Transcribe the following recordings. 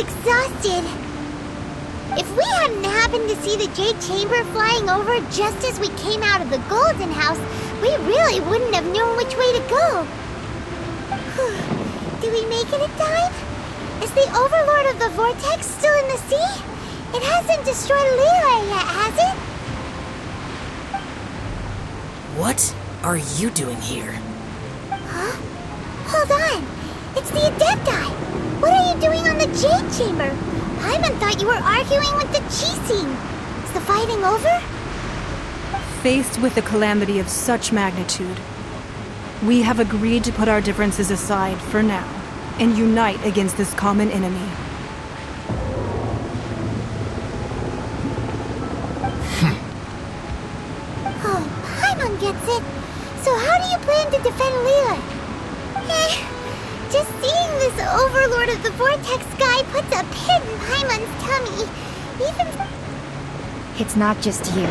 exhausted. If we hadn't happened to see the Jade Chamber flying over just as we came out of the Golden House, we really wouldn't have known which way to go. Do we make it in time? Is the Overlord of the Vortex still in the sea? It hasn't destroyed Liyue yet, has it? What are you doing here? Huh? Hold on. It's the Adepti. What are you doing on the Jade Chamber? Paimon thought you were arguing with the Qixing. Is the fighting over? Faced with a calamity of such magnitude, we have agreed to put our differences aside for now and unite against this common enemy. Oh, Paimon gets it. So how do you plan to defend Liyue? Just seeing this Overlord of the Vortex guy puts a pit in Paimon's tummy. Even... It's not just you.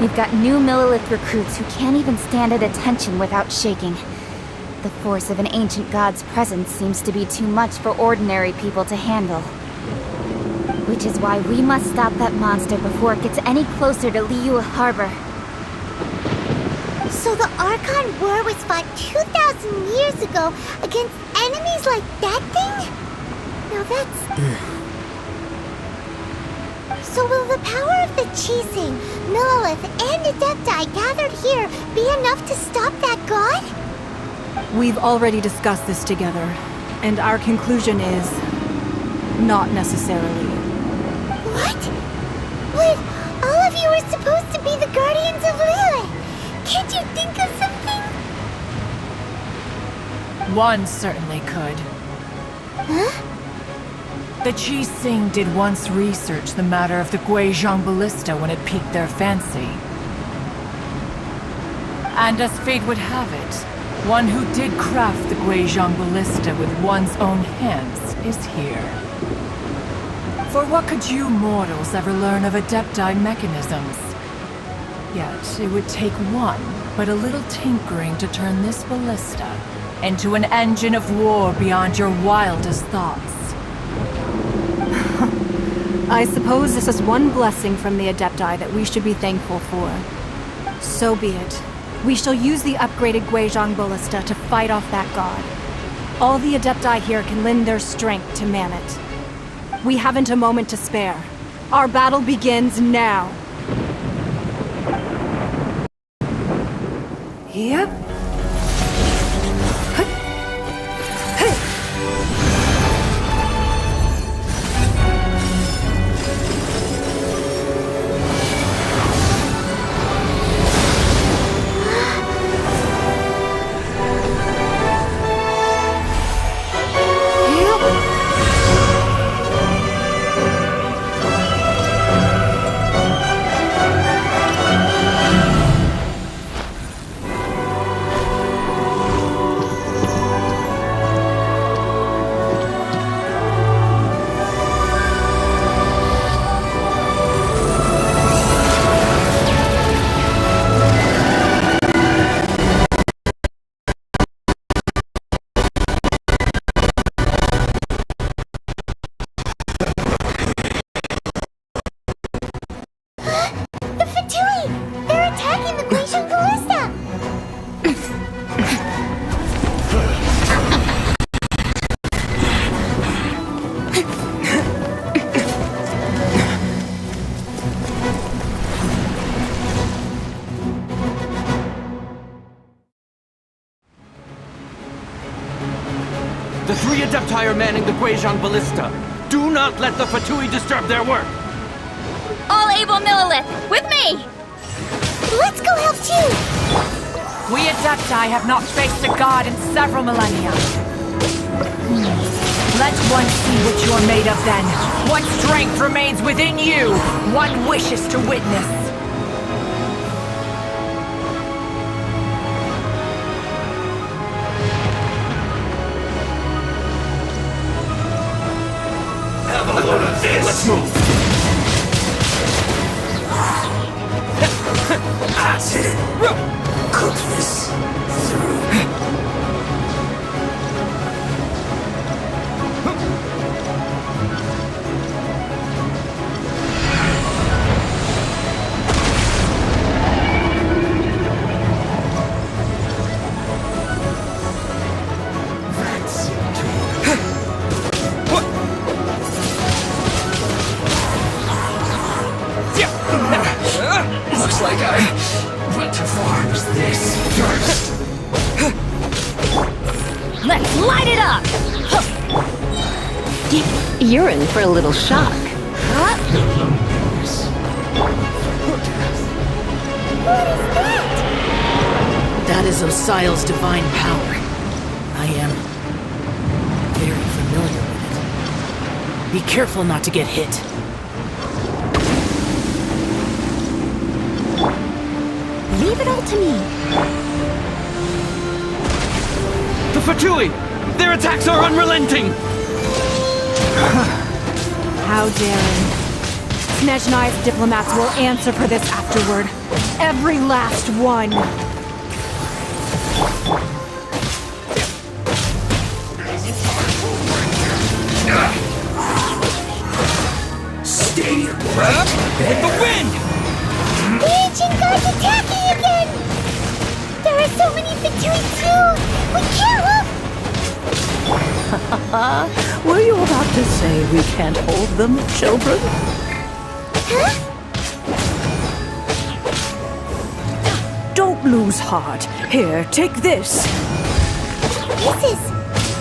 We've got new Millelith recruits who can't even stand at attention without shaking. The force of an ancient god's presence seems to be too much for ordinary people to handle. Which is why we must stop that monster before it gets any closer to Liyue Harbor. So the Archon War was fought 2,000 years ago against enemies like that thing? Now that's... So will the power of the Qixing, Millelith, and Adepti gathered here be enough to stop that god? We've already discussed this together, and our conclusion is... not necessarily. What? But all of you are supposed to be the guardians of Liyue. Can't you think of something? One certainly could. Huh? The Qixing did once research the matter of the Guizhong Ballista when it piqued their fancy. And as fate would have it, one who did craft the Guizhong Ballista with one's own hands is here. For what could you mortals ever learn of Adepti mechanisms? Yet it would take one, but a little tinkering to turn this ballista into an engine of war beyond your wildest thoughts. I suppose this is one blessing from the Adepti that we should be thankful for. So be it. We shall use the upgraded Guizhong Ballista to fight off that god. All the Adepti here can lend their strength to man it. We haven't a moment to spare. Our battle begins now. Yep. The three Adepti are manning the Guizhong Ballista. Do not let the Fatui disturb their work! All able Millelith, with me! Let's go help too! We Adepti have not faced a god in several millennia. Let one see what you're made of then. What strength remains within you, one wishes to witness. Have a load of this! Let's move! That's it! Cook this through. Let's light it up! You're in for a little shock. What is that? That is Osial's divine power. I am very familiar with it. Be careful not to get hit. Leave it all to me. The Fatui! Their attacks are unrelenting! How daring. Snezhnai's diplomats will answer for this afterward. Every last one. Stay right there! The wind! The ancient god's attacking again! There are so many Fatui too! We can't look! Were you about to say we can't hold them, children? Huh? Don't lose heart. Here, take this. This is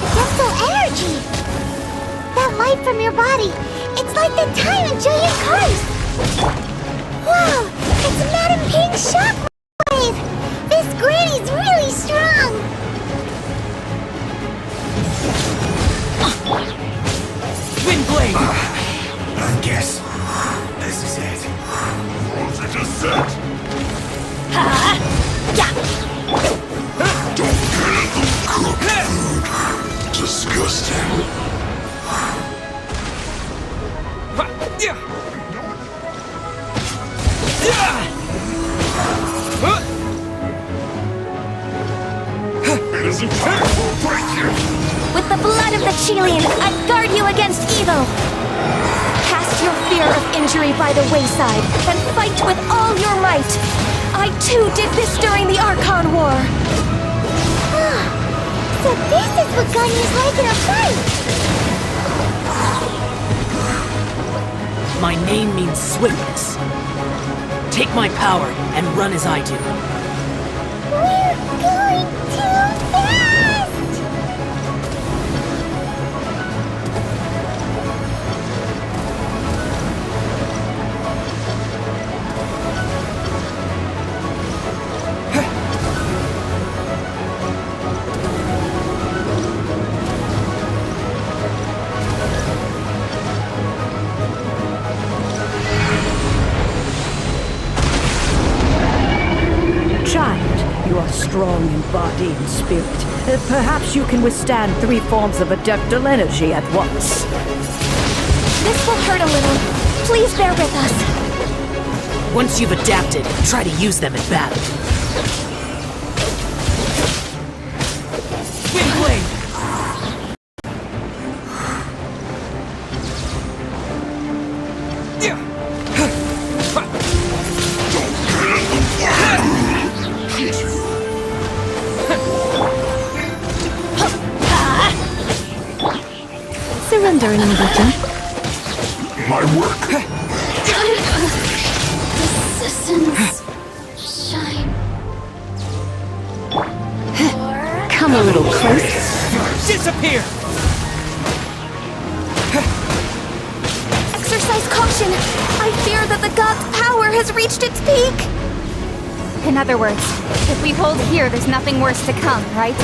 Adeptal energy! That light from your body, it's like the time in Julian Cars! Wow! It's Madame Ping's shockwave! This granny's really strong! Wind blade! I guess this is it. Was it a set? Don't get them cooked food. Disgusting. It isn't time for a break yet. With the blood of the Chilean, I guard you against evil! Cast your fear of injury by the wayside, and fight with all your might! I too did this during the Archon War! So this is what Ganyu's like in a fight! My name means swiftness. Take my power and run as I do. We're going too fast! Child, you are strong in body and spirit. Perhaps you can withstand 3 forms of Adeptal energy at once. This will hurt a little. Please bear with us. Once you've adapted, try to use them in battle. Wind blade! Surrender an invitation. My work. Resistance. Shine. Come a little closer. Disappear! Exercise caution! I fear that the god's power has reached its peak! In other words, if we hold here, there's nothing worse to come, right?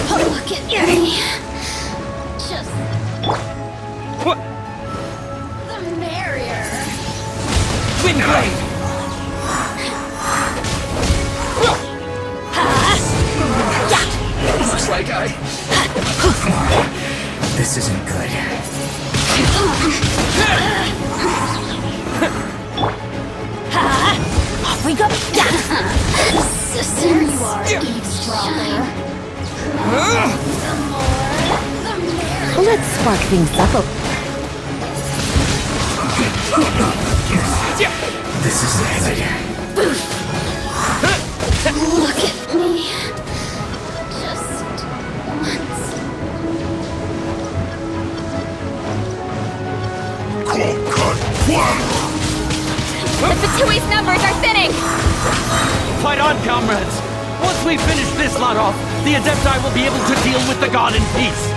Look at me. Just What? the merrier. Wind blade! Looks like this isn't good. Off we go! There you are, eavesdropper. Let's spark things up. This is it. Look at me. Just once. Cold cut. One. The Fatui's numbers are thinning! Fight on, comrades! Once we finish this lot off, the Adepti will be able to deal with the god in peace.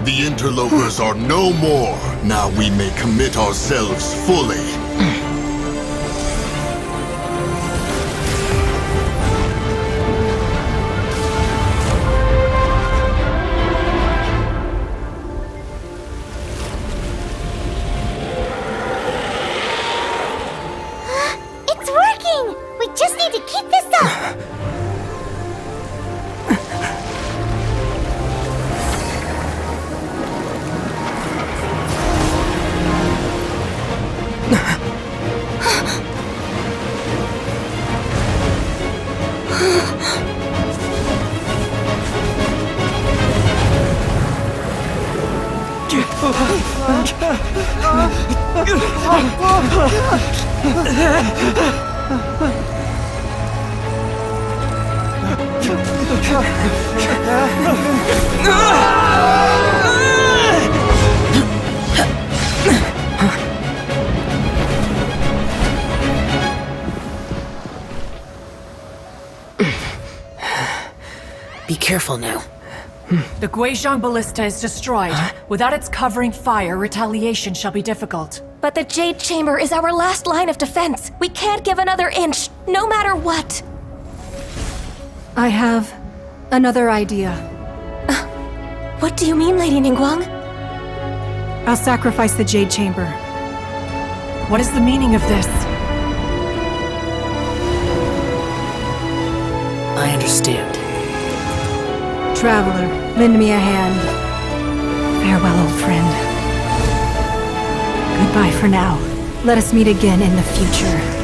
The interlopers are no more. Now we may commit ourselves fully. It's working! We just need to keep this up! Be careful now. The Guizhong Ballista is destroyed. Without its covering fire, retaliation shall be difficult. But the Jade Chamber is our last line of defense. We can't give another inch, no matter what. I have another idea. What do you mean, Lady Ningguang? I'll sacrifice the Jade Chamber. What is the meaning of this? I understand. Traveler, lend me a hand. Farewell, old friend. Goodbye for now. Let us meet again in the future.